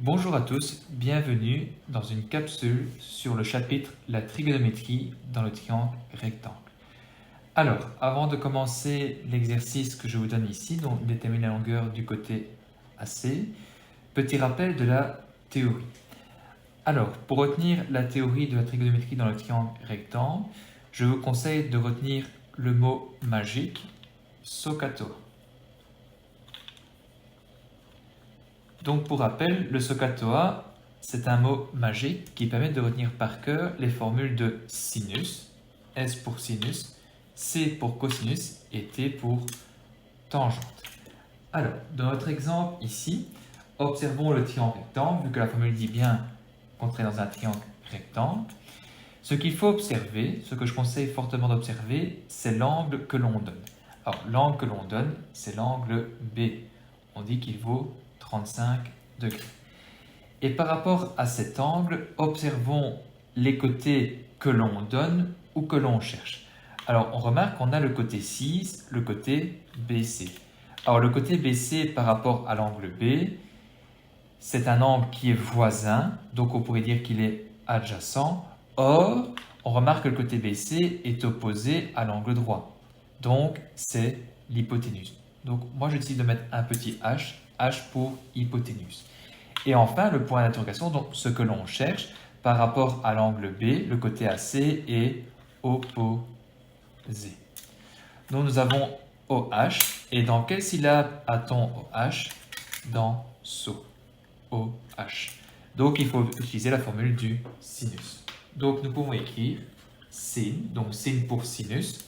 Bonjour à tous, bienvenue dans une capsule sur le chapitre La trigonométrie dans le triangle rectangle. Alors, avant de commencer l'exercice que je vous donne ici, donc déterminer la longueur du côté AC, petit rappel de la théorie. Alors, pour retenir la théorie de la trigonométrie dans le triangle rectangle, je vous conseille de retenir le mot magique SOHCAHTOA. Donc pour rappel, le SOHCAHTOA, c'est un mot magique qui permet de retenir par cœur les formules de sinus, S pour sinus, C pour cosinus et T pour tangente. Alors, dans notre exemple ici, observons le triangle rectangle, vu que la formule dit bien qu'on est dans un triangle rectangle. Ce qu'il faut observer, ce que je conseille fortement d'observer, c'est l'angle que l'on donne. Alors, l'angle que l'on donne, c'est l'angle B. On dit qu'il vaut 35 degrés. Et par rapport à cet angle, observons les côtés que l'on donne ou que l'on cherche. Alors, on remarque qu'on a le côté 6, le côté BC. Alors, le côté BC par rapport à l'angle B, c'est un angle qui est voisin, donc on pourrait dire qu'il est adjacent. Or, on remarque que le côté BC est opposé à l'angle droit. Donc, c'est l'hypoténuse. Donc, moi, je décide de mettre un petit H, H pour hypoténuse. Et enfin, le point d'interrogation, donc ce que l'on cherche par rapport à l'angle B, le côté AC est opposé. Donc, nous avons OH. Et dans quelle syllabe a-t-on OH? Dans SO. OH. Donc, il faut utiliser la formule du sinus. Donc, nous pouvons écrire sin, donc sin pour sinus.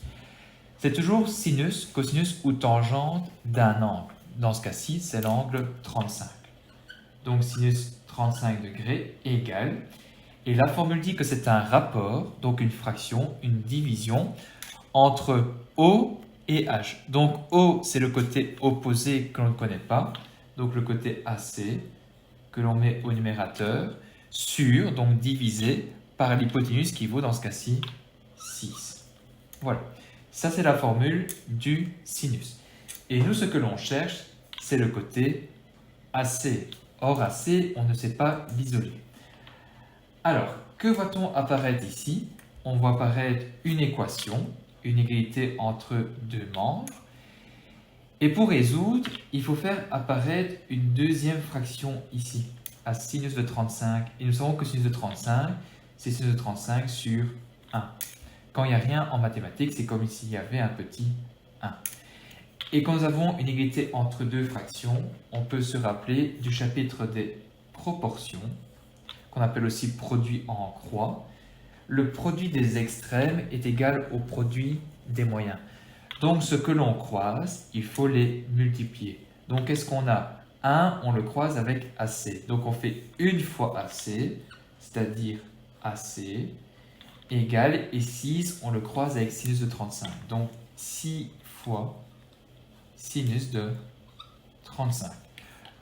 C'est toujours sinus, cosinus ou tangente d'un angle. Dans ce cas-ci, c'est l'angle 35. Donc, sinus 35 degrés égale. Et la formule dit que c'est un rapport, donc une fraction, une division, entre O et H. Donc, O, c'est le côté opposé que l'on ne connaît pas. Donc, le côté AC, que l'on met au numérateur, sur, donc divisé par l'hypoténuse qui vaut dans ce cas-ci 6. Voilà. Ça, c'est la formule du sinus. Et nous, ce que l'on cherche, c'est le côté AC. Or, AC, on ne sait pas l'isoler. Alors, que voit-on apparaître ici? On voit apparaître une équation, une égalité entre deux membres. Et pour résoudre, il faut faire apparaître une deuxième fraction ici, à sinus de 35. Et nous savons que sinus de 35, c'est sinus de 35 sur 1. Quand il n'y a rien en mathématiques, c'est comme s'il y avait un petit 1. Et quand nous avons une égalité entre deux fractions, on peut se rappeler du chapitre des proportions, qu'on appelle aussi produit en croix. Le produit des extrêmes est égal au produit des moyens. Donc, ce que l'on croise, il faut les multiplier. Donc, qu'est-ce qu'on a? 1, on le croise avec AC. Donc, on fait une fois AC, c'est-à-dire AC, égale, et 6, on le croise avec sinus de 35. Donc, 6 fois sinus de 35.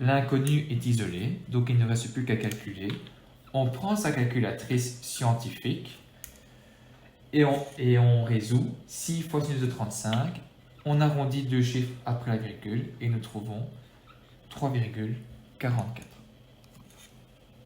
L'inconnu est isolé, donc il ne reste plus qu'à calculer. On prend sa calculatrice scientifique et on résout 6 fois sinus de 35. On arrondit deux chiffres après la virgule et nous trouvons 3,44.